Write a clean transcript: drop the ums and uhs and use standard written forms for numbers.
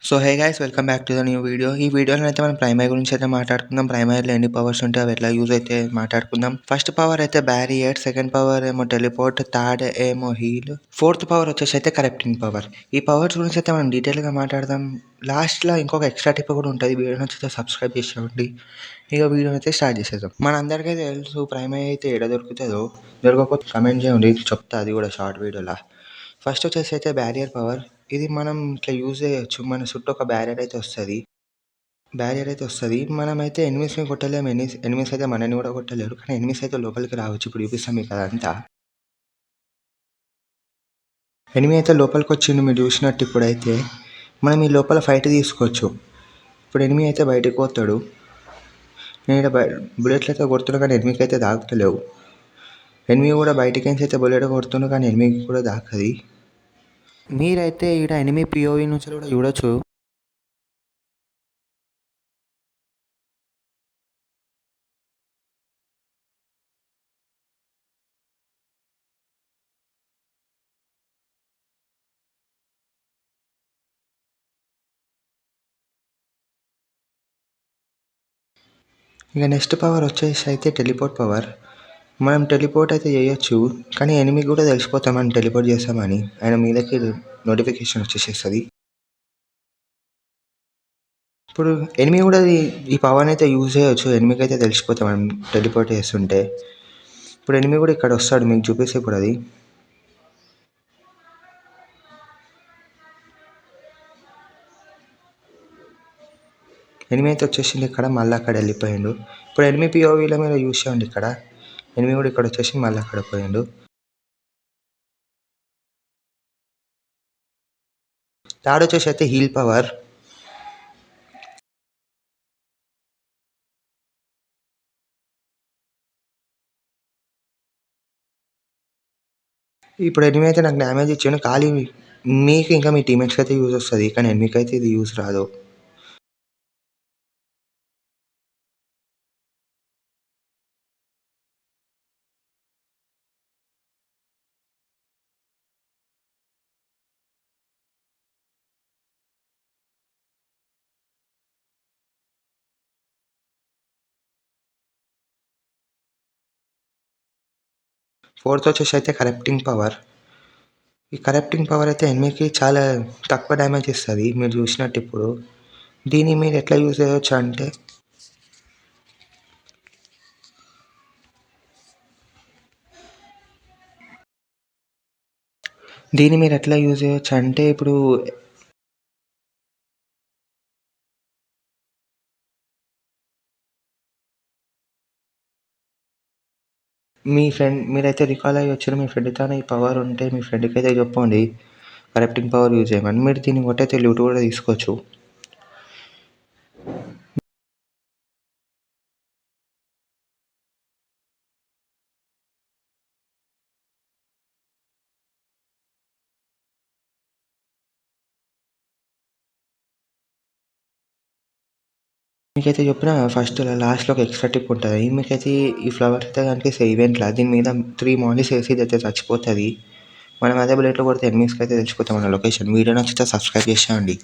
So hey guys, welcome back to the new video. ఈ వీడియోలో అయితే మనం ప్రైమరీ గురించి అయితే మాట్లాడుకుందాం. ప్రైమరీలో ఎన్ని పవర్స్ ఉంటే అవి ఎట్లా యూజ్ అయితే మాట్లాడుకుందాం. ఫస్ట్ పవర్ అయితే బ్యారియర్, సెకండ్ పవర్ ఏమో టెలిపోర్ట్, థర్డ్ ఏమో హీల్, ఫోర్త్ పవర్ వచ్చేసి అయితే కరప్టింగ్ పవర్. ఈ పవర్స్ గురించి అయితే మనం డీటెయిల్గా మాట్లాడదాం. లాస్ట్లో ఇంకొక ఎక్స్ట్రా టిప్ కూడా ఉంటుంది. వీడియో నచ్చితే సబ్స్క్రైబ్ చేసేయండి. ఇక వీడియో అయితే స్టార్ట్ చేసేద్దాం. మనందరికీ తెలుసు ప్రైమరీ అయితే ఎక్కడ దొరుకుతుందో. దొరకకపోతే కమెంట్ చేయండి, చెప్తా అది కూడా షార్ట్ వీడియోలా. ఫస్ట్ వచ్చేసి అయితే బ్యారియర్ పవర్. ఇది మనం ఇట్లా యూజ్ చేయొచ్చు. మన చుట్టూ ఒక బ్యారియర్ అయితే వస్తుంది. మనమైతే ఎనిమిస్ని కొట్టలేము. ఎనిమిస్ అయితే మనని కూడా కొట్టలేరు, కానీ ఎనిమిస్ అయితే లోపలికి రావచ్చు. ఇప్పుడు చూపిస్తాం మీకు అదంతా. ఎనిమి అయితే లోపలికి వచ్చిండు మీరు చూసినట్టు. ఇప్పుడైతే మనం ఈ లోపల ఫైట్ తీసుకోవచ్చు. ఇప్పుడు ఎనిమి అయితే బయటకు పోతాడు. నేను ఇక్కడ బుల్లెట్లు అయితే కొడుతున్నా, కానీ ఎనిమికి అయితే దాకుతలేవు. ఎనిమి కూడా బయటికి అయితే బుల్లెట్ కొడుతున్నా, కానీ ఎనిమికి కూడా దాకది. మీరైతే ఇక్కడ ఎనిమి పిఓవి నుంచి కూడా చూడొచ్చు. ఇక నెక్స్ట్ పవర్ వచ్చేసి అయితే టెలిపోర్ట్ పవర్. మనం టెలిపోర్ట్ అయితే చేయొచ్చు, కానీ ఎనిమికి కూడా తెలిసిపోతాం మనం టెలిపోర్ట్ చేస్తామని. ఆయన మీదకి నోటిఫికేషన్ వచ్చేసేస్తుంది. ఇప్పుడు ఎనిమి కూడా ఈ పవర్ని అయితే యూజ్ చేయొచ్చు. ఎనిమికి అయితే తెలిసిపోతాం మనం టెలిపోర్ట్ చేస్తుంటే. ఇప్పుడు ఎనిమి కూడా ఇక్కడ వస్తాడు, మీకు చూపిస్తే ఇప్పుడు అది. ఎనిమి అయితే వచ్చేసింది ఇక్కడ, మళ్ళీ అక్కడ వెళ్ళిపోయిండు. ఇప్పుడు ఎనిమి పిఓవిలో మీరు యూజ్ చేయండి. ఇక్కడ ఎనిమి కూడా ఇక్కడ వచ్చేసి మళ్ళీ అక్కడ పోయిండు. థర్డ్ వచ్చేసి అయితే హీల్ పవర్. ఇప్పుడు ఎనిమి అయితే నాకు డ్యామేజ్ ఇచ్చాను. ఖాళీ మీకు ఇంకా మీ టీమేట్స్కి అయితే యూజ్ వస్తుంది, కానీ ఎనిమికి అయితే ఇది యూజ్ రాదు. ఫోర్త్ వచ్చేసి అయితే కరప్టింగ్ పవర్. ఈ కరప్టింగ్ పవర్ అయితే ఎనిమికి చాలా తక్కువ డ్యామేజ్ ఇస్తుంది, మీరు చూసినట్టు. ఇప్పుడు దీన్ని మీరు ఎట్లా యూజ్ చేయవచ్చు అంటే, ఇప్పుడు మీరైతే రికాల్ అయ్యి వచ్చారు. మీ ఫ్రెండ్తో ఈ పవర్ ఉంటే మీ ఫ్రెండ్కి అయితే చెప్పండి కరప్టింగ్ పవర్ యూజ్ చేయమని. మీరు దీన్ని కొట్టయితే లూట్ కూడా తీసుకోవచ్చు. మీకైతే చెప్పిన ఫస్ట్ లాస్ట్లో ఒక ఎక్స్ట్రా టిప్ ఉంటుంది. మీకైతే ఈ ఫ్లవర్ అయితే కనుక ఈవెంట్లో దీని మీద 3 మాలిస్ వేసి ఇది అయితే చచ్చిపోతుంది. మనం అదే బుల్లెట్లో కొడితే ఎనిమిస్కి అయితే తెలిసిపోతాం మన లొకేషన్. వీడియో నచ్చితే సబ్స్క్రైబ్ చేసేయండి.